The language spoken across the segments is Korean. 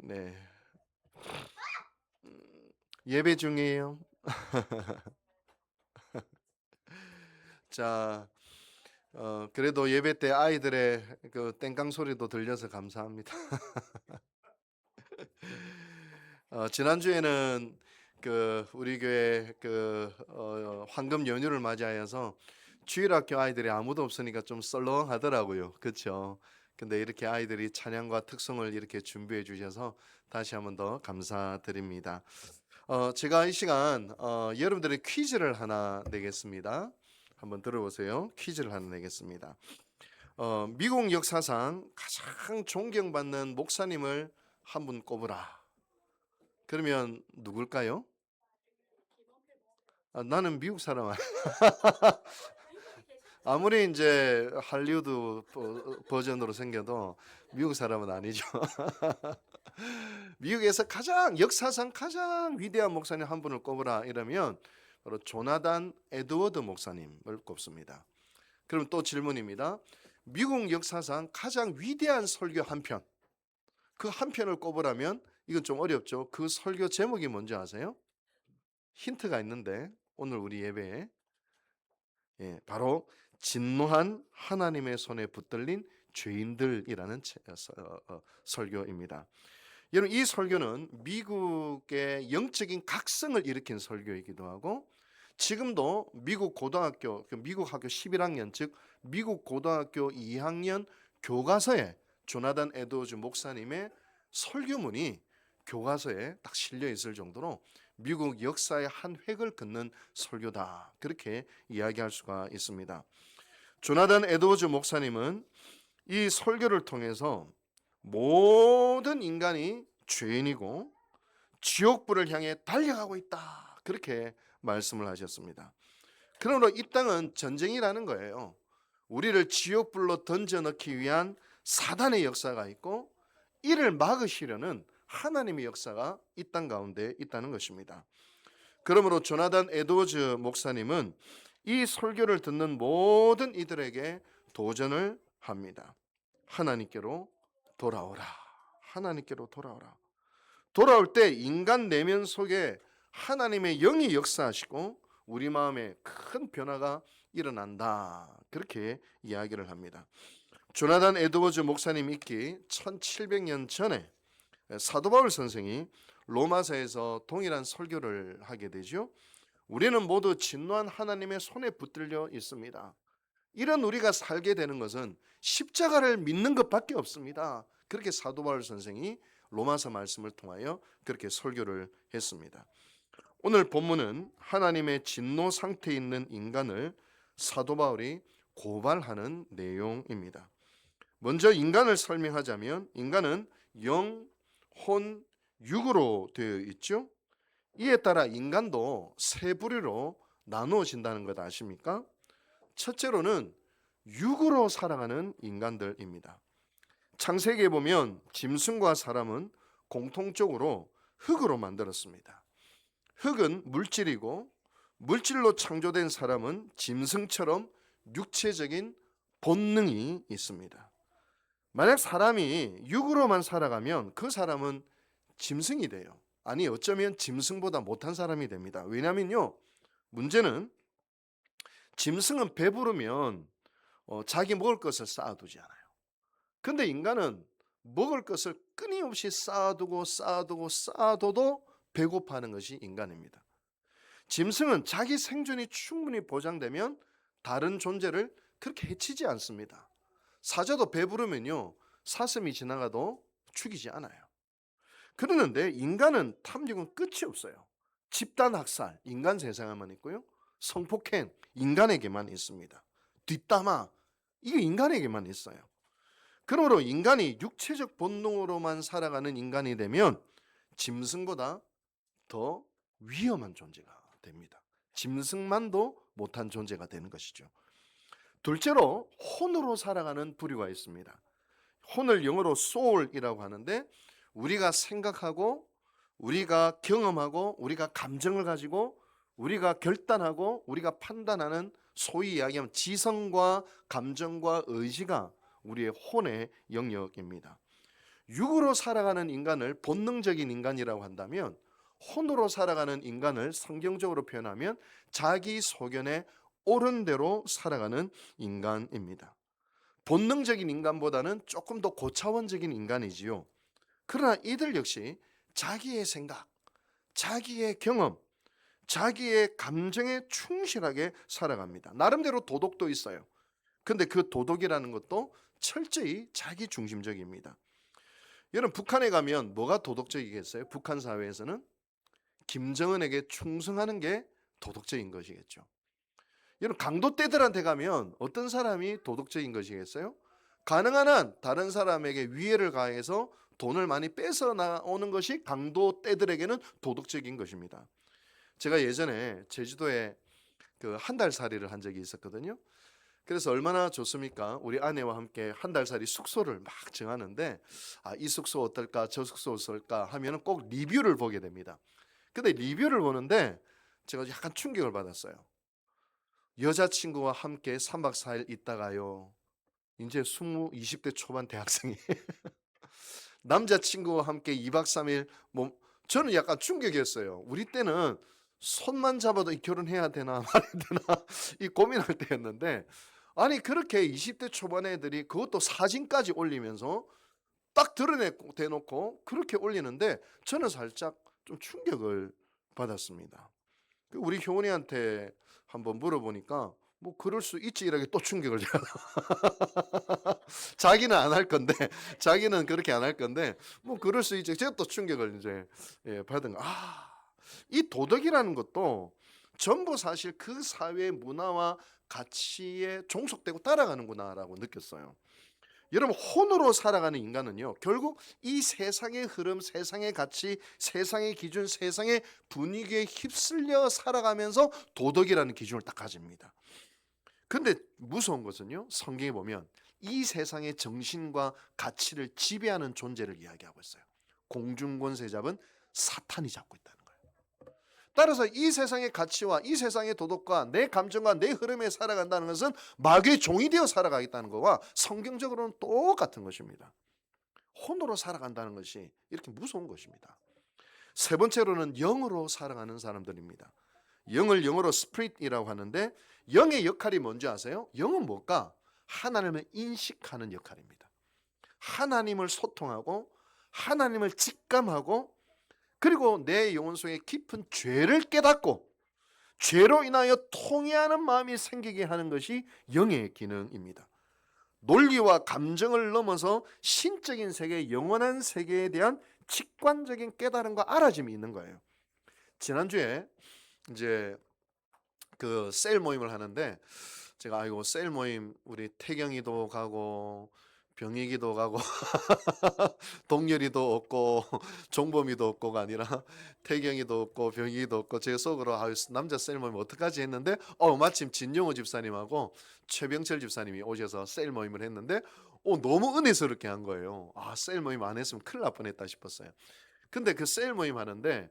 네. 예배 중이에요. 자, 그래도 예배 때 아이들의 그 땡깡 소리도 들려서 감사합니다. 지난주에는 우리 교회 황금 연휴를 맞이하여서 주일학교 아이들이 아무도 없으니까 좀 썰렁하더라고요. 그렇죠? 근데 이렇게 아이들이 찬양과 특성을 이렇게 준비해 주셔서 다시 한번 더 감사드립니다. 제가 이 시간 여러분들의 퀴즈를 하나 내겠습니다. 한번 들어보세요. 퀴즈를 하나 내겠습니다. 미국 역사상 가장 존경받는 목사님을 한 분 꼽으라. 그러면 누굴까요? 나는 미국 사람 아니야. 아무리 이제 할리우드 버전으로 생겨도 미국 사람은 아니죠. 미국에서 역사상 가장 위대한 목사님 한 분을 꼽으라 이러면 바로 조나단 에드워드 목사님을 꼽습니다. 그럼 또 질문입니다. 미국 역사상 가장 위대한 설교 한 편, 그 한 편을 꼽으라면 이건 좀 어렵죠. 그 설교 제목이 뭔지 아세요? 힌트가 있는데 오늘 우리 예배에 바로 진노한 하나님의 손에 붙들린 죄인들이라는 설교입니다. 여러분, 이 설교는 미국의 영적인 각성을 일으킨 설교이기도 하고 지금도 미국 고등학교, 미국 학교 11학년 즉 미국 고등학교 2학년 교과서에 조나단 에드워즈 목사님의 설교문이 교과서에 딱 실려 있을 정도로 미국 역사의 한 획을 긋는 설교다, 그렇게 이야기할 수가 있습니다. 조나단 에드워즈 목사님은 이 설교를 통해서 모든 인간이 죄인이고 지옥불을 향해 달려가고 있다, 그렇게 말씀을 하셨습니다. 그러므로 이 땅은 전쟁이라는 거예요. 우리를 지옥불로 던져넣기 위한 사단의 역사가 있고 이를 막으시려는 하나님의 역사가 이 땅 가운데 있다는 것입니다. 그러므로 조나단 에드워즈 목사님은 이 설교를 듣는 모든 이들에게 도전을 합니다. 하나님께로 돌아오라. 하나님께로 돌아오라. 돌아올 때 인간 내면 속에 하나님의 영이 역사하시고 우리 마음에 큰 변화가 일어난다, 그렇게 이야기를 합니다. 조나단 에드워즈 목사님 있기 1700년 전에 사도 바울 선생이 로마서에서 동일한 설교를 하게 되죠. 우리는 모두 진노한 하나님의 손에 붙들려 있습니다. 이런 우리가 살게 되는 것은 십자가를 믿는 것밖에 없습니다. 그렇게 사도 바울 선생이 로마서 말씀을 통하여 그렇게 설교를 했습니다. 오늘 본문은 하나님의 진노 상태에 있는 인간을 사도 바울이 고발하는 내용입니다. 먼저 인간을 설명하자면 인간은 영, 혼, 육으로 되어 있죠. 이에 따라 인간도 세 부류로 나누어진다는 것 아십니까? 첫째로는 육으로 살아가는 인간들입니다. 창세기에 보면 짐승과 사람은 공통적으로 흙으로 만들었습니다. 흙은 물질이고 물질로 창조된 사람은 짐승처럼 육체적인 본능이 있습니다. 만약 사람이 육으로만 살아가면 그 사람은 짐승이 돼요. 아니, 어쩌면 짐승보다 못한 사람이 됩니다. 왜냐면요, 문제는 짐승은 배부르면 자기 먹을 것을 쌓아두지 않아요. 근데 인간은 먹을 것을 끊임없이 쌓아둬도 배고파하는 것이 인간입니다. 짐승은 자기 생존이 충분히 보장되면 다른 존재를 그렇게 해치지 않습니다. 사자도 배부르면요, 사슴이 지나가도 죽이지 않아요. 그러는데 인간은 탐욕은 끝이 없어요. 집단 학살, 인간 세상에만 있고요. 성폭행, 인간에게만 있습니다. 뒷담화, 이게 인간에게만 있어요. 그러므로 인간이 육체적 본능으로만 살아가는 인간이 되면 짐승보다 더 위험한 존재가 됩니다. 짐승만도 못한 존재가 되는 것이죠. 둘째로 혼으로 살아가는 부류가 있습니다. 혼을 영어로 soul이라고 하는데 우리가 생각하고 우리가 경험하고 우리가 감정을 가지고 우리가 결단하고 우리가 판단하는, 소위 이야기하면 지성과 감정과 의지가 우리의 혼의 영역입니다. 육으로 살아가는 인간을 본능적인 인간이라고 한다면, 혼으로 살아가는 인간을 성경적으로 표현하면 자기 소견에 옳은 대로 살아가는 인간입니다. 본능적인 인간보다는 조금 더 고차원적인 인간이지요. 그러나 이들 역시 자기의 생각, 자기의 경험, 자기의 감정에 충실하게 살아갑니다. 나름대로 도덕도 있어요. 근데 그 도덕이라는 것도 철저히 자기 중심적입니다. 여러분, 북한에 가면 뭐가 도덕적이겠어요? 북한 사회에서는 김정은에게 충성하는 게 도덕적인 것이겠죠. 여러분, 강도 떼들한테 가면 어떤 사람이 도덕적인 것이겠어요? 가능한 한 다른 사람에게 위해를 가해서 돈을 많이 뺏어 나오는 것이 강도 떼들에게는 도덕적인 것입니다. 제가 예전에 제주도에 그 한 달 살이를 한 적이 있었거든요. 그래서 얼마나 좋습니까? 우리 아내와 함께 한 달 살이 숙소를 막 정하는데, 이 숙소 어떨까, 저 숙소 어떨까 하면은 꼭 리뷰를 보게 됩니다. 근데 리뷰를 보는데 제가 약간 충격을 받았어요. 여자친구와 함께 3박 4일 있다가요, 이제 20대 초반 대학생이 남자친구와 함께 2박 3일, 뭐 저는 약간 충격이었어요. 우리 때는 손만 잡아도 이 결혼해야 되나 말해야 되나 이 고민할 때였는데, 아니 그렇게 20대 초반 애들이 그것도 사진까지 올리면서 딱 드러내고 대놓고 그렇게 올리는데, 저는 살짝 좀 충격을 받았습니다. 우리 효은이한테 한번 물어보니까 뭐 그럴 수 있지 이렇게 또 충격을 제가 자기는 안 할 건데, 자기는 그렇게 안 할 건데 뭐 그럴 수 있지, 제가 또 충격을 이제 받은 거. 이 도덕이라는 것도 전부 사실 그 사회의 문화와 가치에 종속되고 따라가는구나라고 느꼈어요. 여러분, 혼으로 살아가는 인간은요, 결국 이 세상의 흐름, 세상의 가치, 세상의 기준, 세상의 분위기에 휩쓸려 살아가면서 도덕이라는 기준을 딱 가집니다. 근데 무서운 것은요, 성경에 보면 이 세상의 정신과 가치를 지배하는 존재를 이야기하고 있어요. 공중권세 잡은 사탄이 잡고 있다는 거예요. 따라서 이 세상의 가치와 이 세상의 도덕과 내 감정과 내 흐름에 살아간다는 것은 마귀의 종이 되어 살아가겠다는 것과 성경적으로는 똑같은 것입니다. 혼으로 살아간다는 것이 이렇게 무서운 것입니다. 세 번째로는 영으로 살아가는 사람들입니다. 영을 영어로 스피릿이라고 하는데, 영의 역할이 뭔지 아세요? 영은 뭘까? 하나님을 인식하는 역할입니다. 하나님을 소통하고 하나님을 직감하고, 그리고 내 영혼 속에 깊은 죄를 깨닫고 죄로 인하여 통회하는 마음이 생기게 하는 것이 영의 기능입니다. 논리와 감정을 넘어서 신적인 세계, 영원한 세계에 대한 직관적인 깨달음과 알아짐이 있는 거예요. 지난주에 이제 그 셀 모임을 하는데, 제가 아이고 셀 모임 우리 태경이도 가고 병익이도 가고 동열이도 없고 종범이도 없고가 아니라 태경이도 없고 병익이도 없고, 제 속으로 남자 셀 모임 어떡하지 했는데, 마침 진용호 집사님하고 최병철 집사님이 오셔서 셀 모임을 했는데 너무 은혜스럽게 한 거예요. 셀 모임 안 했으면 큰일 날 뻔했다 싶었어요. 근데 그 셀 모임 하는데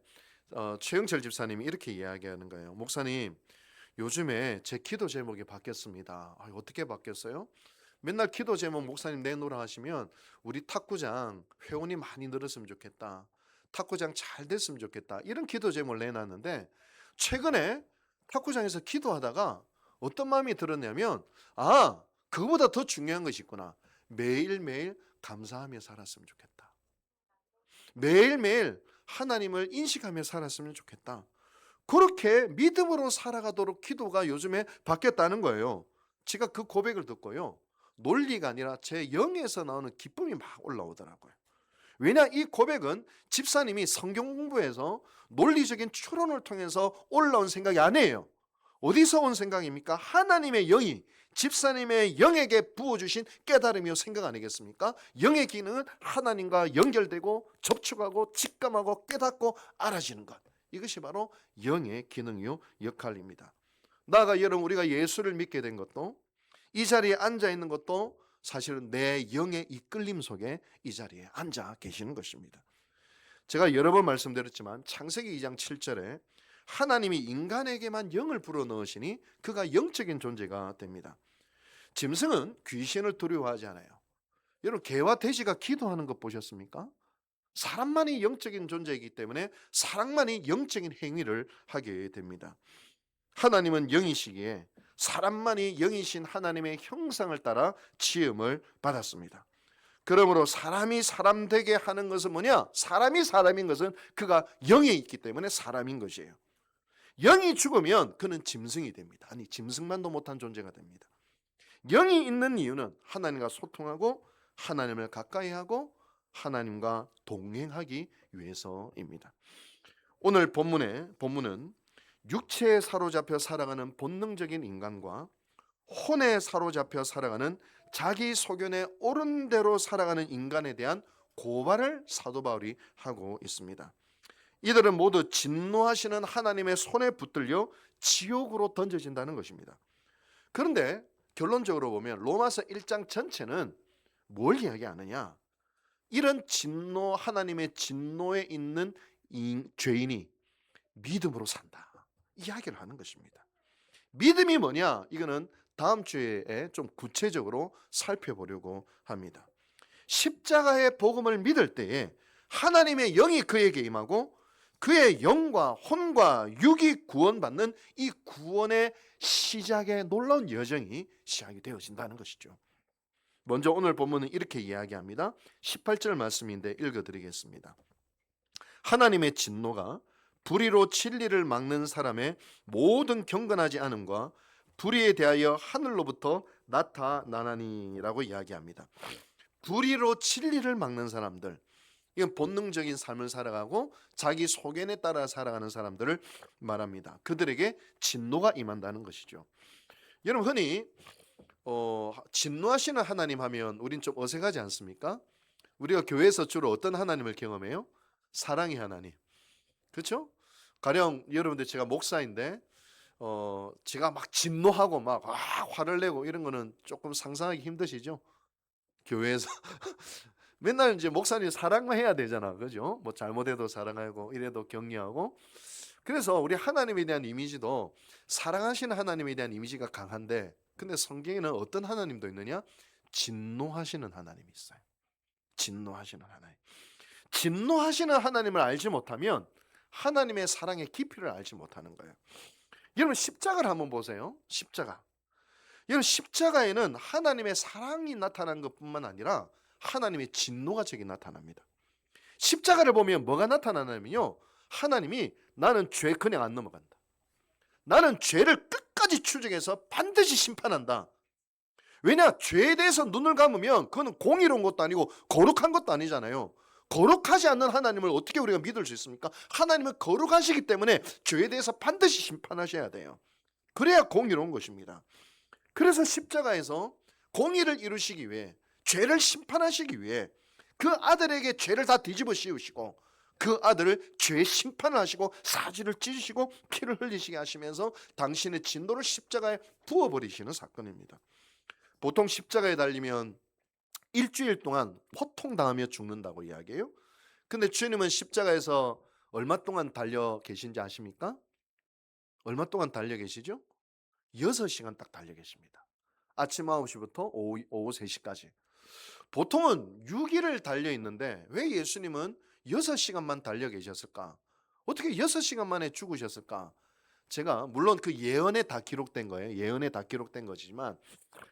최영철 집사님이 이렇게 이야기하는 거예요. 목사님, 요즘에 제 기도 제목이 바뀌었습니다. 어떻게 바뀌었어요? 맨날 기도 제목 목사님 내놓으라 하시면 우리 탁구장 회원이 많이 늘었으면 좋겠다, 탁구장 잘 됐으면 좋겠다, 이런 기도 제목을 내놨는데, 최근에 탁구장에서 기도하다가 어떤 마음이 들었냐면, 그거보다 더 중요한 것이 있구나. 매일매일 감사하며 살았으면 좋겠다. 매일매일 하나님을 인식하며 살았으면 좋겠다. 그렇게 믿음으로 살아가도록 기도가 요즘에 바뀌었다는 거예요. 제가 그 고백을 듣고요, 논리가 아니라 제 영에서 나오는 기쁨이 막 올라오더라고요. 왜냐, 이 고백은 집사님이 성경 공부에서 논리적인 추론을 통해서 올라온 생각이 아니에요. 어디서 온 생각입니까? 하나님의 영이 집사님의 영에게 부어주신 깨달음이요 생각 아니겠습니까? 영의 기능은 하나님과 연결되고 접촉하고 직감하고 깨닫고 알아지는 것, 이것이 바로 영의 기능이요 역할입니다. 나아가 여러분, 우리가 예수를 믿게 된 것도, 이 자리에 앉아 있는 것도 사실은 내 영의 이끌림 속에 이 자리에 앉아 계시는 것입니다. 제가 여러 번 말씀드렸지만 창세기 2장 7절에 하나님이 인간에게만 영을 불어넣으시니 그가 영적인 존재가 됩니다. 짐승은 귀신을 두려워하지 않아요. 여러분 개와 돼지가 기도하는 것 보셨습니까? 사람만이 영적인 존재이기 때문에 사람만이 영적인 행위를 하게 됩니다. 하나님은 영이시기에 사람만이 영이신 하나님의 형상을 따라 지음을 받았습니다. 그러므로 사람이 사람 되게 하는 것은 뭐냐? 사람이 사람인 것은 그가 영에 있기 때문에 사람인 것이에요. 영이 죽으면 그는 짐승이 됩니다. 아니 짐승만도 못한 존재가 됩니다. 영이 있는 이유는 하나님과 소통하고 하나님을 가까이 하고 하나님과 동행하기 위해서입니다. 오늘 본문은 육체에 사로잡혀 살아가는 본능적인 인간과 혼에 사로잡혀 살아가는 자기 소견에 옳은 대로 살아가는 인간에 대한 고발을 사도 바울이 하고 있습니다. 이들은 모두 진노하시는 하나님의 손에 붙들려 지옥으로 던져진다는 것입니다. 그런데 결론적으로 보면 로마서 1장 전체는 뭘 이야기하느냐? 이런 진노, 하나님의 진노에 있는 죄인이 믿음으로 산다, 이야기를 하는 것입니다. 믿음이 뭐냐? 이거는 다음 주에 좀 구체적으로 살펴보려고 합니다. 십자가의 복음을 믿을 때에 하나님의 영이 그에게 임하고 그의 영과 혼과 육이 구원받는 이 구원의 시작의 놀라운 여정이 시작이 되어진다는 것이죠. 먼저 오늘 본문은 이렇게 이야기합니다. 18절 말씀인데 읽어드리겠습니다. 하나님의 진노가 불의로 진리를 막는 사람의 모든 경건하지 않음과 불의에 대하여 하늘로부터 나타나나니라고 이야기합니다. 불의로 진리를 막는 사람들, 이건 본능적인 삶을 살아가고 자기 소견에 따라 살아가는 사람들을 말합니다. 그들에게 진노가 임한다는 것이죠. 여러분 흔히 진노하시는 하나님 하면 우린 좀 어색하지 않습니까? 우리가 교회에서 주로 어떤 하나님을 경험해요? 사랑의 하나님. 그렇죠? 가령 여러분들 제가 목사인데 제가 막 진노하고 막 화를 내고 이런 거는 조금 상상하기 힘드시죠? 교회에서 맨날 이제 목사님 사랑만 해야 되잖아, 그죠? 뭐 잘못해도 사랑하고 이래도 격려하고. 그래서 우리 하나님에 대한 이미지도 사랑하시는 하나님에 대한 이미지가 강한데, 근데 성경에는 어떤 하나님도 있느냐? 진노하시는 하나님이 있어요. 진노하시는 하나님. 진노하시는 하나님을 알지 못하면 하나님의 사랑의 깊이를 알지 못하는 거예요. 여러분 십자가를 한번 보세요. 십자가. 여러분 십자가에는 하나님의 사랑이 나타난 것뿐만 아니라 하나님의 진노가 저기 나타납니다. 십자가를 보면 뭐가 나타나냐면요, 하나님이 나는 죄 그냥 안 넘어간다. 나는 죄를 끝까지 추적해서 반드시 심판한다. 왜냐? 죄에 대해서 눈을 감으면 그건 공의로운 것도 아니고 거룩한 것도 아니잖아요. 거룩하지 않는 하나님을 어떻게 우리가 믿을 수 있습니까? 하나님은 거룩하시기 때문에 죄에 대해서 반드시 심판하셔야 돼요. 그래야 공의로운 것입니다. 그래서 십자가에서 공의를 이루시기 위해, 죄를 심판하시기 위해 그 아들에게 죄를 다 뒤집어 씌우시고 그 아들을 죄 심판을 하시고 사지를 찢으시고 피를 흘리시게 하시면서 당신의 진노를 십자가에 부어버리시는 사건입니다. 보통 십자가에 달리면 일주일 동안 호통당하며 죽는다고 이야기해요. 근데 주님은 십자가에서 얼마 동안 달려 계신지 아십니까? 얼마 동안 달려 계시죠? 6시간 딱 달려 계십니다. 아침 9시부터 오후 3시까지. 보통은 6일을 달려 있는데 왜 예수님은 6시간만 달려 계셨을까? 어떻게 6시간 만에 죽으셨을까? 제가 물론 그 예언에 다 기록된 거예요. 예언에 다 기록된 거지만,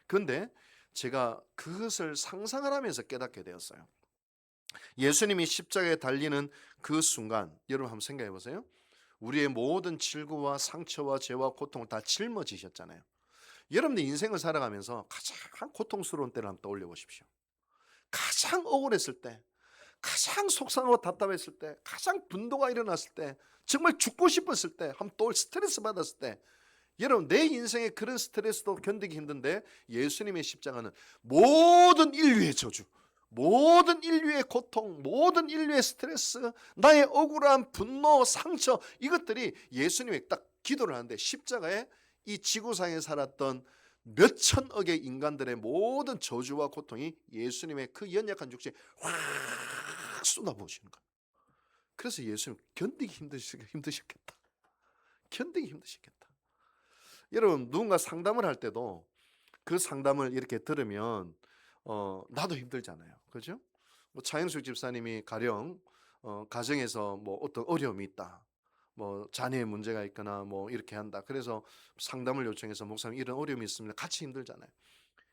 근데 제가 그것을 상상을 하면서 깨닫게 되었어요. 예수님이 십자가에 달리는 그 순간, 여러분 한번 생각해 보세요. 우리의 모든 질고와 상처와 죄와 고통을 다 짊어지셨잖아요. 여러분들 인생을 살아가면서 가장 고통스러운 때를 한번 떠올려 보십시오. 가장 억울했을 때, 가장 속상하고 답답했을 때, 가장 분노가 일어났을 때, 정말 죽고 싶었을 때, 한번 또 스트레스 받았을 때, 여러분 내 인생에 그런 스트레스도 견디기 힘든데 예수님의 십자가는 모든 인류의 저주, 모든 인류의 고통, 모든 인류의 스트레스, 나의 억울한 분노, 상처, 이것들이 예수님이 딱 기도를 하는데 십자가에 이 지구상에 살았던 몇 천억의 인간들의 모든 저주와 고통이 예수님의 그 연약한 육체에 확 쏟아부으시는 거예요. 그래서 예수님 견디기 힘드셨겠다. 견디기 힘드셨겠다. 여러분 누군가 상담을 할 때도 그 상담을 이렇게 들으면 나도 힘들잖아요. 그죠? 뭐 차영숙 집사님이 가령 가정에서 뭐 어떤 어려움이 있다. 뭐 자녀의 문제가 있거나 뭐 이렇게 한다. 그래서 상담을 요청해서 목사님 이런 어려움이 있습니다. 같이 힘들잖아요.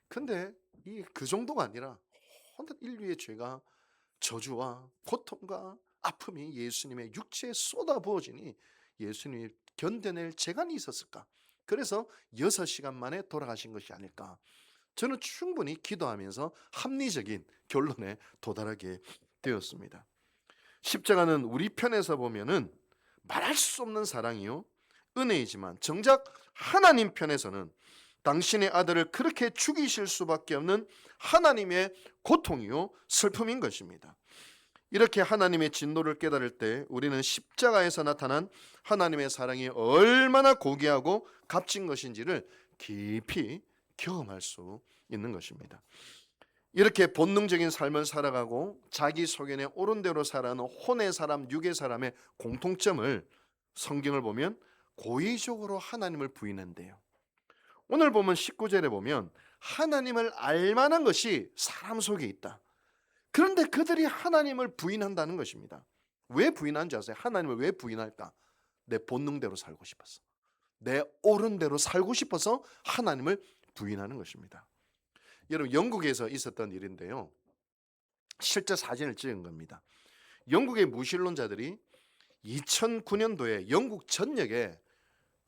근데 그 정도가 아니라 혼자 인류의 죄가 저주와 고통과 아픔이 예수님의 육체에 쏟아부어지니 예수님이 견뎌낼 재간이 있었을까? 그래서 6시간 만에 돌아가신 것이 아닐까? 저는 충분히 기도하면서 합리적인 결론에 도달하게 되었습니다. 십자가는 우리 편에서 보면은 말할 수 없는 사랑이요 은혜이지만 정작 하나님 편에서는 당신의 아들을 그렇게 죽이실 수밖에 없는 하나님의 고통이요 슬픔인 것입니다. 이렇게 하나님의 진노를 깨달을 때 우리는 십자가에서 나타난 하나님의 사랑이 얼마나 고귀하고 값진 것인지를 깊이 경험할 수 있는 것입니다. 이렇게 본능적인 삶을 살아가고 자기 소견에 옳은 대로 살아가는 혼의 사람, 육의 사람의 공통점을 성경을 보면 고의적으로 하나님을 부인한대요. 오늘 보면 19절에 보면 하나님을 알만한 것이 사람 속에 있다. 그런데 그들이 하나님을 부인한다는 것입니다. 왜 부인한지 아세요? 하나님을 왜 부인할까? 내 본능대로 살고 싶어서, 내 옳은 대로 살고 싶어서 하나님을 부인하는 것입니다. 여러분, 영국에서 있었던 일인데요, 실제 사진을 찍은 겁니다. 영국의 무신론자들이 2009년도에 영국 전역에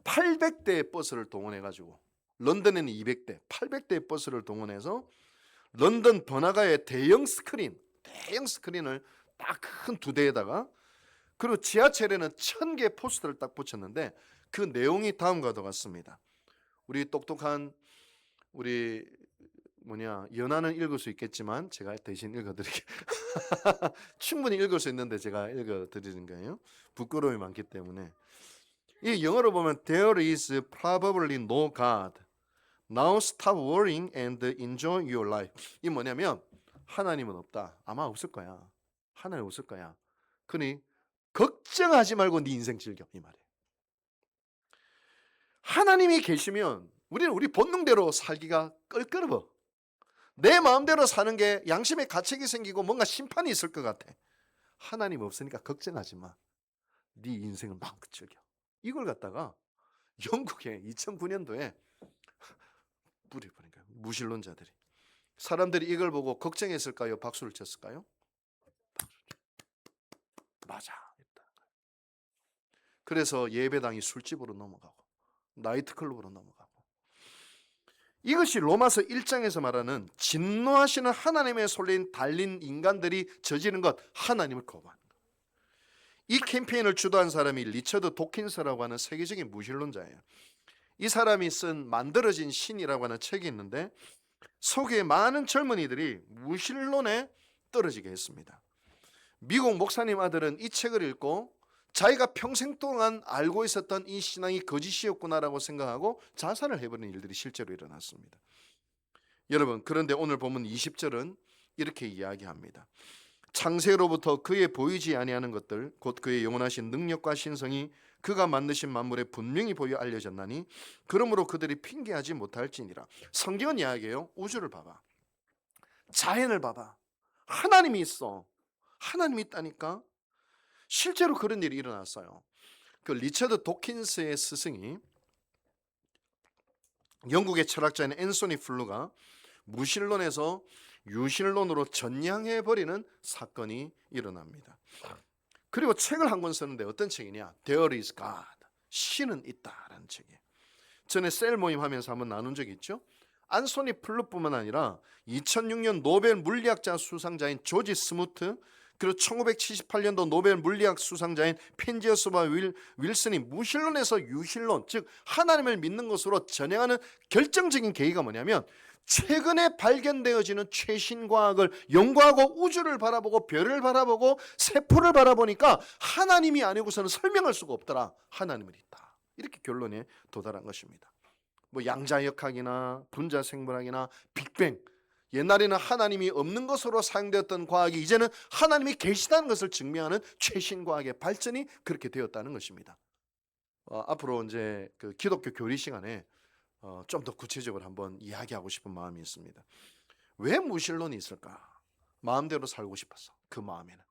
800대의 버스를 동원해가지고, 런던에는 200대, 800대의 버스를 동원해서 런던 번화가의 대형 스크린을 딱 큰 2대에다가, 그리고 지하철에는 1000개 포스터를 딱 붙였는데 그 내용이 다음과 같습니다. 우리 똑똑한 우리 연하는 읽을 수 있겠지만 제가 대신 읽어드릴게요. 충분히 읽을 수 있는데 제가 읽어드리는 거예요. 부끄러움이 많기 때문에. 이 영어로 보면 There is probably no God. Now stop worrying and enjoy your life. 이 뭐냐면 하나님은 없다. 아마 없을 거야. 하나님 없을 거야. 그러니 걱정하지 말고 네 인생 즐겨, 이 말이에요. 하나님이 계시면 우리는 우리 본능대로 살기가 껄끄러워. 내 마음대로 사는 게 양심의 가책이 생기고 뭔가 심판이 있을 것 같아. 하나님 없으니까 걱정하지 마. 네 인생을 마음껏 즐겨. 이걸 갖다가 영국에 2009년도에 뿌려버린 거예요. 무신론자들이. 사람들이 이걸 보고 걱정했을까요? 박수를 쳤을까요? 맞아. 그래서 예배당이 술집으로 넘어가고 나이트클럽으로 넘어가고, 이것이 로마서 1장에서 말하는 진노하시는 하나님의 손에 달린 인간들이 저지른 것, 하나님을 거부하는 것. 이 캠페인을 주도한 사람이 리처드 도킨스라고 하는 세계적인 무신론자예요. 이 사람이 쓴 만들어진 신이라고 하는 책이 있는데 속에 많은 젊은이들이 무신론에 떨어지게 했습니다. 미국 목사님 아들은 이 책을 읽고 자기가 평생 동안 알고 있었던 이 신앙이 거짓이었구나라고 생각하고 자살을 해버리는 일들이 실제로 일어났습니다. 여러분, 그런데 오늘 보면 20절은 이렇게 이야기합니다. 창세로부터 그의 보이지 아니하는 것들 곧 그의 영원하신 능력과 신성이 그가 만드신 만물에 분명히 보여 알려졌나니 그러므로 그들이 핑계하지 못할지니라. 성경은 이야기해요. 우주를 봐봐, 자연을 봐봐, 하나님이 있어. 하나님이 있다니까. 실제로 그런 일이 일어났어요. 그 리처드 도킨스의 스승이, 영국의 철학자인 앤소니 플루가 무신론에서 유신론으로 전향해버리는 사건이 일어납니다. 그리고 책을 한 권 쓰는데 어떤 책이냐? There is God. 신은 있다라는 책이에요. 전에 셀 모임 하면서 한번 나눈 적이 있죠. 앤소니 플루뿐만 아니라 2006년 노벨 물리학자 수상자인 조지 스무트, 그리고 1978년도 노벨 물리학 수상자인 펜지어스와 윌슨이 무신론에서 유신론, 즉 하나님을 믿는 것으로 전향하는 결정적인 계기가 뭐냐면 최근에 발견되어지는 최신 과학을 연구하고 우주를 바라보고 별을 바라보고 세포를 바라보니까 하나님이 아니고서는 설명할 수가 없더라. 하나님은 있다. 이렇게 결론에 도달한 것입니다. 뭐 양자역학이나 분자생물학이나 빅뱅, 옛날에는 하나님이 없는 것으로 사용되었던 과학이 이제는 하나님이 계시다는 것을 증명하는 최신 과학의 발전이 그렇게 되었다는 것입니다. 앞으로 이제 그 기독교 교리 시간에 좀 더 구체적으로 한번 이야기하고 싶은 마음이 있습니다. 왜 무신론이 있을까? 마음대로 살고 싶어서. 그 마음에는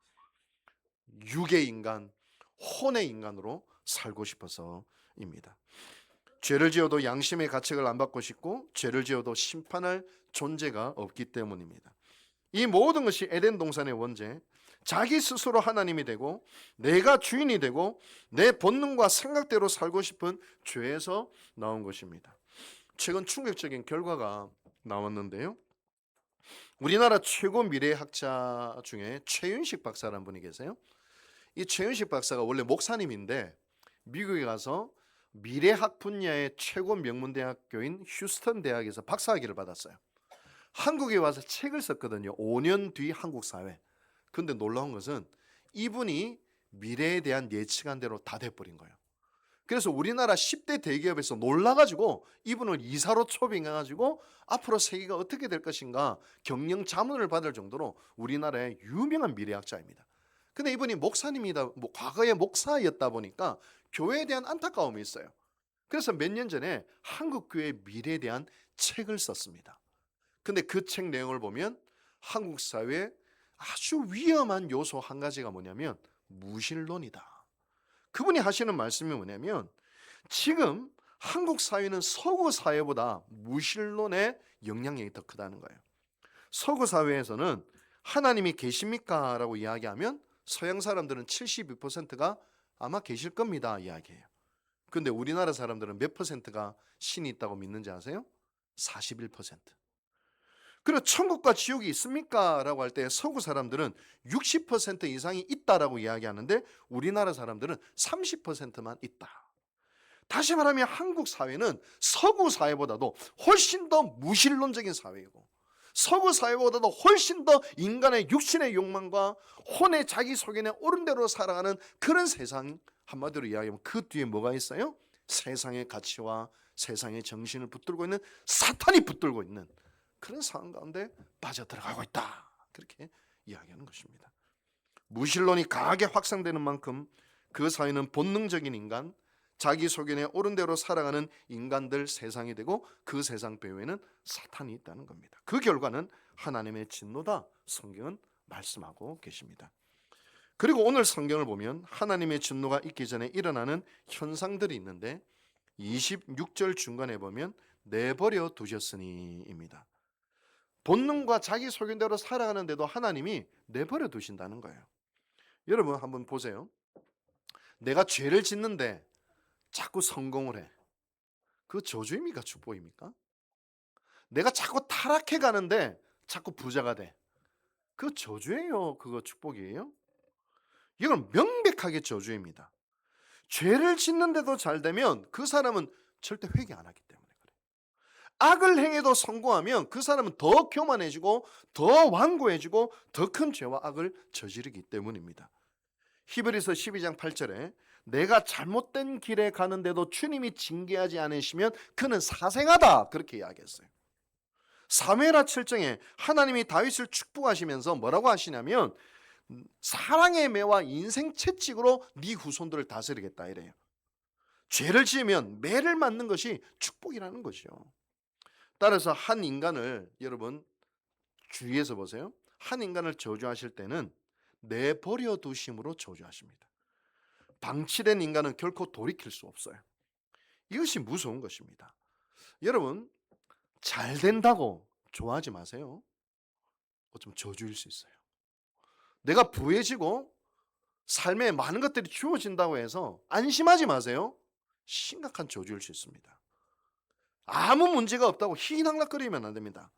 육의 인간, 혼의 인간으로 살고 싶어서입니다. 죄를 지어도 양심의 가책을 안 받고 싶고, 죄를 지어도 심판할 존재가 없기 때문입니다. 이 모든 것이 에덴 동산의 원죄, 자기 스스로 하나님이 되고 내가 주인이 되고 내 본능과 생각대로 살고 싶은 죄에서 나온 것입니다. 최근 충격적인 결과가 나왔는데요. 우리나라 최고 미래학자 중에 최윤식 박사라는 분이 계세요. 이 최윤식 박사가 원래 목사님인데 미국에 가서 미래학 분야의 최고 명문대학교인 휴스턴 대학에서 박사학위를 받았어요. 한국에 와서 책을 썼거든요. 5년 뒤 한국 사회. 근데 놀라운 것은 이분이 미래에 대한 예측한 대로 다 돼버린 거예요. 그래서 우리나라 10대 대기업에서 놀라가지고 이분을 이사로 초빙해가지고 앞으로 세계가 어떻게 될 것인가 경영 자문을 받을 정도로 우리나라의 유명한 미래학자입니다. 근데 이분이 목사님이다, 과거에 목사였다 보니까 교회에 대한 안타까움이 있어요. 그래서 몇 년 전에 한국교회 미래에 대한 책을 썼습니다. 근데 그 책 내용을 보면 한국 사회에 아주 위험한 요소 한 가지가 뭐냐면 무신론이다. 그분이 하시는 말씀이 뭐냐면 지금 한국 사회는 서구 사회보다 무신론의 영향력이 더 크다는 거예요. 서구 사회에서는 하나님이 계십니까? 라고 이야기하면 서양 사람들은 72%가 아마 계실 겁니다 이야기해요. 근데 우리나라 사람들은 몇 퍼센트가 신이 있다고 믿는지 아세요? 41%. 그리고 천국과 지옥이 있습니까? 라고 할 때 서구 사람들은 60% 이상이 있다라고 이야기하는데 우리나라 사람들은 30%만 있다. 다시 말하면 한국 사회는 서구 사회보다도 훨씬 더 무신론적인 사회이고 서구 사회보다도 훨씬 더 인간의 육신의 욕망과 혼의 자기 속에는 옳은 대로 살아가는 그런 세상, 한마디로 이야기하면 그 뒤에 뭐가 있어요? 세상의 가치와 세상의 정신을 붙들고 있는 사탄이 붙들고 있는 그런 상황 가운데 빠져들어가고 있다. 그렇게 이야기하는 것입니다. 무신론이 강하게 확산되는 만큼 그 사회는 본능적인 인간, 자기 소견에 옳은 대로 살아가는 인간들 세상이 되고 그 세상 배후에는 사탄이 있다는 겁니다. 그 결과는 하나님의 진노다. 성경은 말씀하고 계십니다. 그리고 오늘 성경을 보면 하나님의 진노가 있기 전에 일어나는 현상들이 있는데 26절 중간에 보면 내버려 두셨으니입니다. 본능과 자기 소견대로 살아가는데도 하나님이 내버려 두신다는 거예요. 여러분 한번 보세요. 내가 죄를 짓는데 자꾸 성공을 해. 그 저주입니까? 축복입니까? 내가 자꾸 타락해 가는데 자꾸 부자가 돼. 그 저주예요? 그거 축복이에요? 이건 명백하게 저주입니다. 죄를 짓는데도 잘 되면 그 사람은 절대 회개 안 하기 때문에 그래요. 악을 행해도 성공하면 그 사람은 더 교만해지고 더 완고해지고 더 큰 죄와 악을 저지르기 때문입니다. 히브리서 12장 8절에 내가 잘못된 길에 가는데도 주님이 징계하지 않으시면 그는 사생하다 그렇게 이야기했어요. 사무엘하 7장에 하나님이 다윗을 축복하시면서 뭐라고 하시냐면 사랑의 매와 인생 채찍으로 네 후손들을 다스리겠다 이래요. 죄를 지으면 매를 맞는 것이 축복이라는 것이요. 따라서 한 인간을 여러분 주위에서 보세요. 한 인간을 저주하실 때는 내버려 두심으로 저주하십니다. 방치된 인간은 결코 돌이킬 수 없어요. 이것이 무서운 것입니다. 여러분 잘 된다고 좋아하지 마세요. 어쩌면 저주일 수 있어요. 내가 부해지고 삶에 많은 것들이 주어진다고 해서 안심하지 마세요. 심각한 저주일 수 있습니다. 아무 문제가 없다고 희낙락거리면 안 됩니다.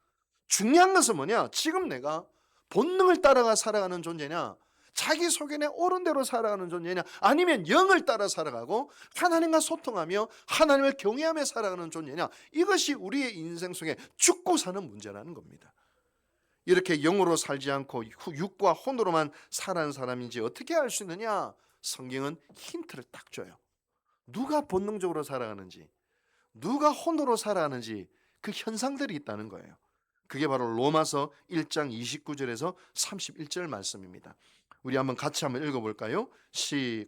중요한 것은 뭐냐? 지금 내가 본능을 따라가 살아가는 존재냐? 자기 소견에 옳은 대로 살아가는 존재냐? 아니면 영을 따라 살아가고 하나님과 소통하며 하나님을 경외하며 살아가는 존재냐? 이것이 우리의 인생 속에 죽고 사는 문제라는 겁니다. 이렇게 영으로 살지 않고 육과 혼으로만 살아가는 사람인지 어떻게 알 수 있느냐? 성경은 힌트를 딱 줘요. 누가 본능적으로 살아가는지, 누가 혼으로 살아가는지 그 현상들이 있다는 거예요. 그게 바로 로마서 1장 29절에서 31절 말씀입니다. 우리 한번 같이 한번 읽어볼까요?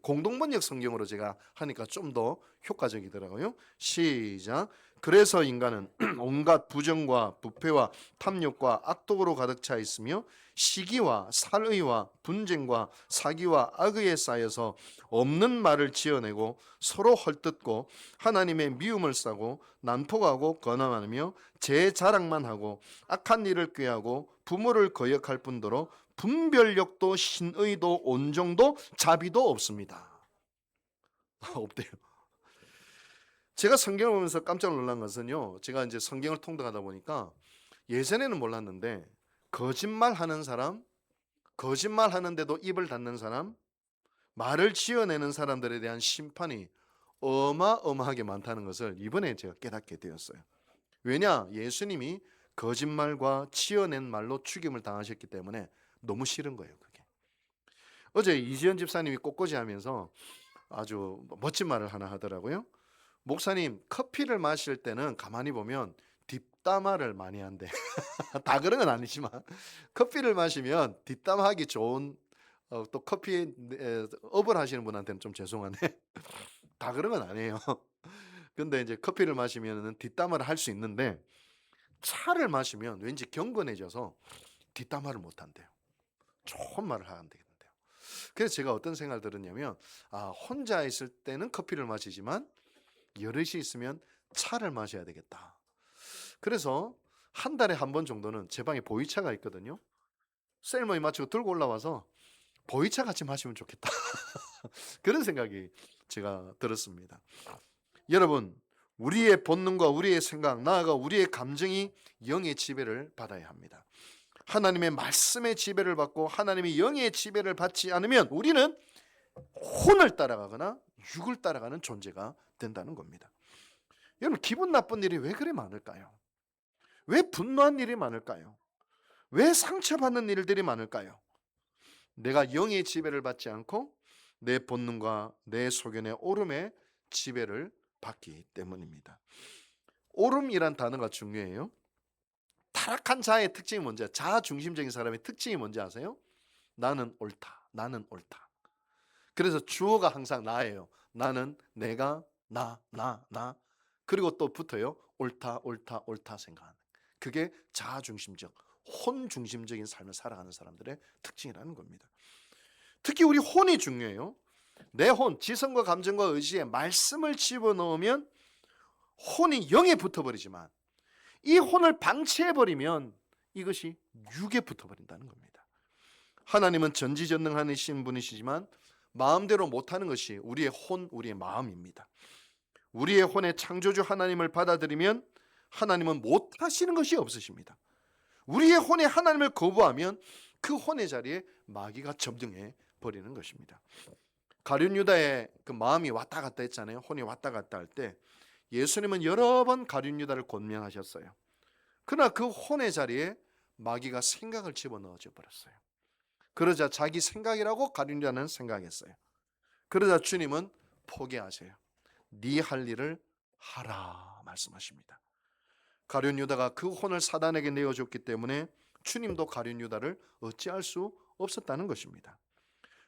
공동번역 성경으로 제가 하니까 좀 더 효과적이더라고요. 시작. 그래서 인간은 온갖 부정과 부패와 탐욕과 악독으로 가득 차 있으며 시기와 살의와 분쟁과 사기와 악의에 쌓여서 없는 말을 지어내고 서로 헐뜯고 하나님의 미움을 싸고 난폭하고 거남하며 제 자랑만 하고 악한 일을 꾀하고 부모를 거역할 뿐더러 분별력도 신의도 온정도 자비도 없습니다. 없대요. 제가 성경을 보면서 깜짝 놀란 것은요, 제가 이제 성경을 통독하다 보니까 예전에는 몰랐는데 거짓말하는 사람, 거짓말하는데도 입을 닫는 사람, 말을 지어내는 사람들에 대한 심판이 어마어마하게 많다는 것을 이번에 제가 깨닫게 되었어요. 왜냐? 예수님이 거짓말과 지어낸 말로 죽임을 당하셨기 때문에 너무 싫은 거예요, 그게. 어제 이지연 집사님이 꽃꽂이 하면서 아주 멋진 말을 하나 하더라고요. 목사님, 커피를 마실 때는 가만히 보면 뒷담화를 많이 한대. 다 그런 건 아니지만 커피를 마시면 뒷담화하기 좋은, 또 커피 업을 하시는 분한테는 좀 죄송하네. 다 그런 건 아니에요. 근데 이제 커피를 마시면 뒷담화를 할 수 있는데 차를 마시면 왠지 경건해져서 뒷담화를 못 한대요. 좋은 말을 하면 되겠는데요. 그래서 제가 어떤 생각을 들었냐면, 혼자 있을 때는 커피를 마시지만 여럿이 있으면 차를 마셔야 되겠다. 그래서 한 달에 한 번 정도는 제 방에 보이차가 있거든요. 셀머니 마치고 들고 올라와서 보이차 같이 마시면 좋겠다. 그런 생각이 제가 들었습니다. 여러분, 우리의 본능과 우리의 생각, 나아가 우리의 감정이 영의 지배를 받아야 합니다. 하나님의 말씀의 지배를 받고 하나님의 영의 지배를 받지 않으면 우리는 혼을 따라가거나 육을 따라가는 존재가 된다는 겁니다. 여러분, 기분 나쁜 일이 왜 그래 많을까요? 왜 분노한 일이 많을까요? 왜 상처받는 일들이 많을까요? 내가 영의 지배를 받지 않고 내 본능과 내 소견의 오름의 지배를 받기 때문입니다. 오름이란 단어가 중요해요. 타락한 자의 특징이 뭔지, 자아중심적인 사람의 특징이 뭔지 아세요? 나는 옳다, 나는 옳다. 그래서 주어가 항상 나예요. 나는, 내가, 나. 그리고 또 붙어요. 옳다, 옳다, 옳다 생각하는. 그게 자아중심적, 혼중심적인 삶을 살아가는 사람들의 특징이라는 겁니다. 특히 우리 혼이 중요해요. 내 혼, 지성과 감정과 의지에 말씀을 집어넣으면 혼이 영에 붙어버리지만 이 혼을 방치해버리면 이것이 육에 붙어버린다는 겁니다. 하나님은 전지전능하신 분이시지만 마음대로 못하는 것이 우리의 혼, 우리의 마음입니다. 우리의 혼의 창조주 하나님을 받아들이면 하나님은 못하시는 것이 없으십니다. 우리의 혼에 하나님을 거부하면 그 혼의 자리에 마귀가 점령해 버리는 것입니다. 가룟 유다의 그 마음이 왔다 갔다 했잖아요. 혼이 왔다 갔다 할 때 예수님은 여러 번 가룟 유다를 권면하셨어요. 그러나 그 혼의 자리에 마귀가 생각을 집어넣어줘 버렸어요. 그러자 자기 생각이라고 가룟 유다는 생각했어요. 그러자 주님은 포기하세요. 네 할 일을 하라 말씀하십니다. 가룟 유다가 그 혼을 사단에게 내어줬기 때문에 주님도 가룟 유다를 어찌할 수 없었다는 것입니다.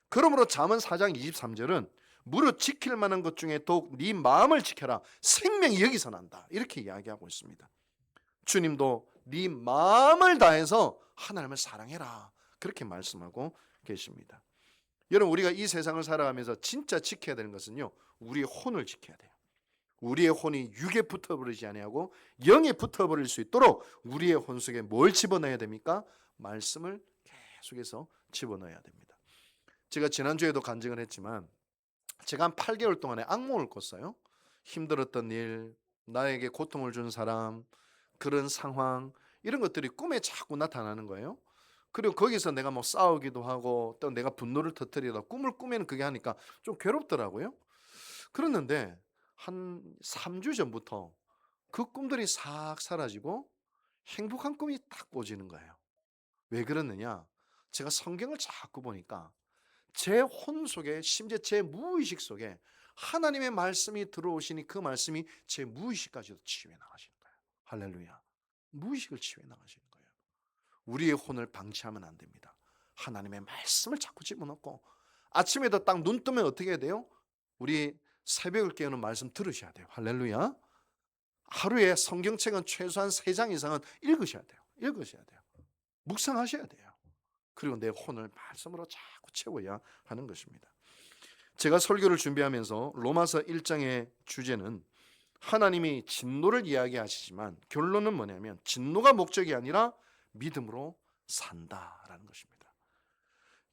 그러므로 잠언 4장 23절은 무릇 지킬 만한 것 중에 더욱 네 마음을 지켜라. 생명이 여기서 난다. 이렇게 이야기하고 있습니다. 주님도 네 마음을 다해서 하나님을 사랑해라. 그렇게 말씀하고 계십니다. 여러분, 우리가 이 세상을 살아가면서 진짜 지켜야 되는 것은요, 우리의 혼을 지켜야 돼요. 우리의 혼이 육에 붙어버리지 아니하고 영에 붙어버릴 수 있도록 우리의 혼 속에 뭘 집어넣어야 됩니까? 말씀을 계속해서 집어넣어야 됩니다. 제가 지난주에도 간증을 했지만 제가 한 8개월 동안에 악몽을 꿨어요. 힘들었던 일, 나에게 고통을 준 사람, 그런 상황, 이런 것들이 꿈에 자꾸 나타나는 거예요. 그리고 거기서 내가 뭐 싸우기도 하고 또 내가 분노를 터뜨리다 꿈을 꾸면 그게 하니까 좀 괴롭더라고요. 그랬는데 한 3주 전부터 그 꿈들이 싹 사라지고 행복한 꿈이 딱 꿔지는 거예요. 왜 그러느냐? 제가 성경을 자꾸 보니까 제 혼 속에, 심지어 제 무의식 속에 하나님의 말씀이 들어오시니 그 말씀이 제 무의식까지도 치유해 나가시는 거예요. 할렐루야. 무의식을 치유해 나가시는 거예요. 우리의 혼을 방치하면 안 됩니다. 하나님의 말씀을 자꾸 집어넣고 아침에도 딱 눈 뜨면 어떻게 해야 돼요? 우리 새벽을 깨우는 말씀 들으셔야 돼요. 할렐루야. 하루에 성경책은 최소한 3장 이상은 읽으셔야 돼요. 읽으셔야 돼요. 묵상하셔야 돼요. 그리고 내 혼을 말씀으로 자꾸 채워야 하는 것입니다. 제가 설교를 준비하면서 로마서 1장의 주제는 하나님이 진노를 이야기하시지만 결론은 뭐냐면 진노가 목적이 아니라 믿음으로 산다라는 것입니다.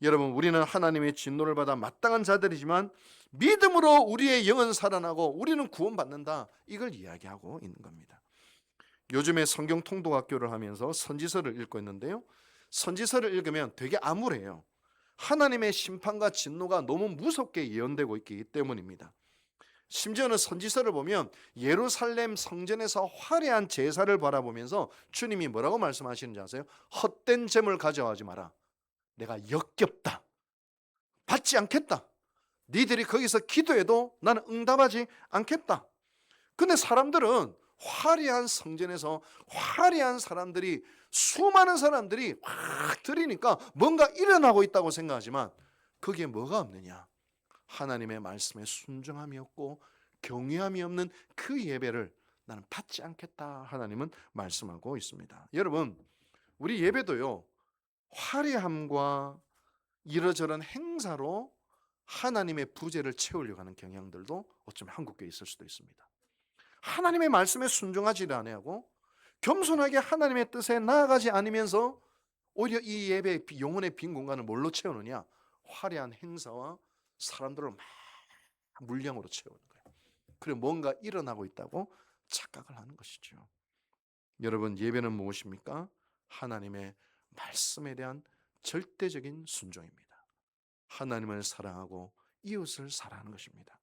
여러분, 우리는 하나님의 진노를 받아 마땅한 자들이지만 믿음으로 우리의 영은 살아나고 우리는 구원받는다, 이걸 이야기하고 있는 겁니다. 요즘에 성경 통독학교를 하면서 선지서를 읽고 있는데요, 선지서를 읽으면 되게 암울해요. 하나님의 심판과 진노가 너무 무섭게 예언되고 있기 때문입니다. 심지어는 선지서를 보면 예루살렘 성전에서 화려한 제사를 바라보면서 주님이 뭐라고 말씀하시는지 아세요? 헛된 재물 가져가지 마라. 내가 역겹다. 받지 않겠다. 니들이 거기서 기도해도 나는 응답하지 않겠다. 근데 사람들은 화려한 성전에서 화려한 사람들이, 수많은 사람들이 확 드리니까 뭔가 일어나고 있다고 생각하지만 거기에 뭐가 없느냐? 하나님의 말씀에 순종함이 없고 경외함이 없는 그 예배를 나는 받지 않겠다, 하나님은 말씀하고 있습니다. 여러분, 우리 예배도요, 화려함과 이러저런 행사로 하나님의 부재를 채우려고 하는 경향들도 어쩌면 한국교회에 있을 수도 있습니다. 하나님의 말씀에 순종하지 아니하고 겸손하게 하나님의 뜻에 나아가지 않으면서 오히려 이 예배의 영혼의 빈 공간을 뭘로 채우느냐? 화려한 행사와 사람들을 막 물량으로 채우는 거예요. 그리고 뭔가 일어나고 있다고 착각을 하는 것이죠. 여러분, 예배는 무엇입니까? 하나님의 말씀에 대한 절대적인 순종입니다. 하나님을 사랑하고 이웃을 사랑하는 것입니다.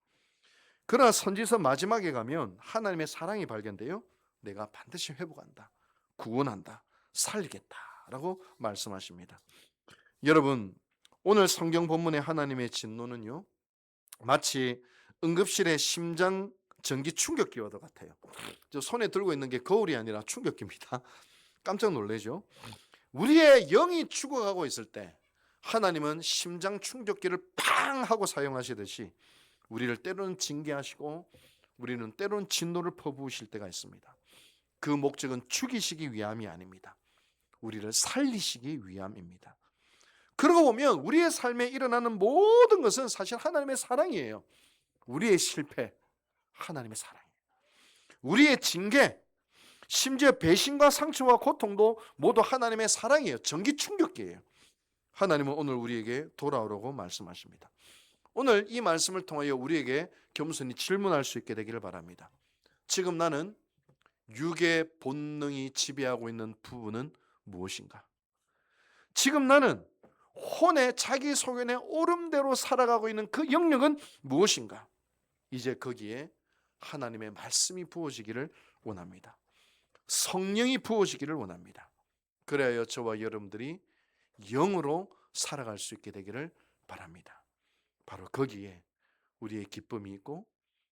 그러나 선지서 마지막에 가면 하나님의 사랑이 발견돼요. 내가 반드시 회복한다, 구원한다, 살리겠다라고 말씀하십니다. 여러분, 오늘 성경 본문의 하나님의 진노는요, 마치 응급실의 심장 전기 충격기와도 같아요. 저 손에 들고 있는 게 거울이 아니라 충격기입니다. 깜짝 놀라죠? 우리의 영이 죽어가고 있을 때 하나님은 심장 충격기를 팡 하고 사용하시듯이 우리를 때로는 징계하시고 우리는 때로는 진노를 퍼부으실 때가 있습니다. 그 목적은 죽이시기 위함이 아닙니다. 우리를 살리시기 위함입니다. 그러고 보면 우리의 삶에 일어나는 모든 것은 사실 하나님의 사랑이에요. 우리의 실패, 하나님의 사랑이에요. 우리의 징계, 심지어 배신과 상처와 고통도 모두 하나님의 사랑이에요. 전기 충격기예요. 하나님은 오늘 우리에게 돌아오라고 말씀하십니다. 오늘 이 말씀을 통하여 우리에게 겸손히 질문할 수 있게 되기를 바랍니다. 지금 나는 육의 본능이 지배하고 있는 부분은 무엇인가? 지금 나는 혼의 자기 소견의 오름대로 살아가고 있는 그 영역은 무엇인가? 이제 거기에 하나님의 말씀이 부어지기를 원합니다. 성령이 부어지기를 원합니다. 그래야 저와 여러분들이 영으로 살아갈 수 있게 되기를 바랍니다. 바로 거기에 우리의 기쁨이 있고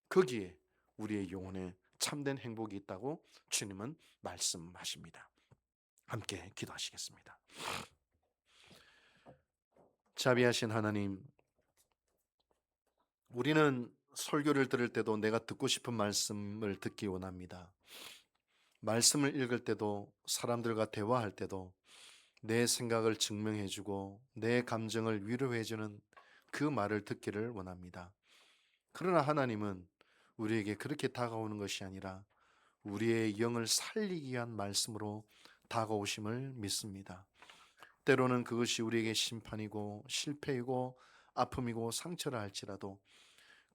거기에 우리의 영혼에 참된 행복이 있다고 주님은 말씀하십니다. 함께 기도하시겠습니다. 자비하신 하나님, 우리는 설교를 들을 때도 내가 듣고 싶은 말씀을 듣기 원합니다. 말씀을 읽을 때도 사람들과 대화할 때도 내 생각을 증명해주고 내 감정을 위로해주는 그 말을 듣기를 원합니다. 그러나 하나님은 우리에게 그렇게 다가오는 것이 아니라 우리의 영을 살리기 위한 말씀으로 다가오심을 믿습니다. 때로는 그것이 우리에게 심판이고 실패이고 아픔이고 상처라 할지라도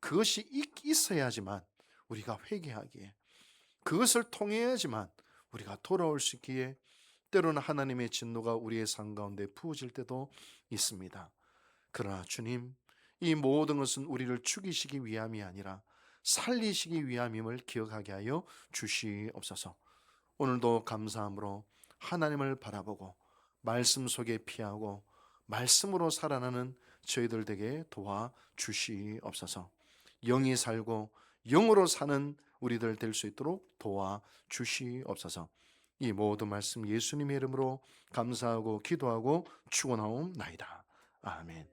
그것이 있어야지만 우리가 회개하기에, 그것을 통해야지만 우리가 돌아올 수 있기에 때로는 하나님의 진노가 우리의 삶 가운데 부어질 때도 있습니다. 그러나 주님, 이 모든 것은 우리를 죽이시기 위함이 아니라 살리시기 위함임을 기억하게 하여 주시옵소서. 오늘도 감사함으로 하나님을 바라보고 말씀 속에 피하고 말씀으로 살아나는 저희들 되게 도와주시옵소서. 영이 살고 영으로 사는 우리들 될 수 있도록 도와주시옵소서. 이 모든 말씀 예수님의 이름으로 감사하고 기도하고 축원하옵나이다. 아멘.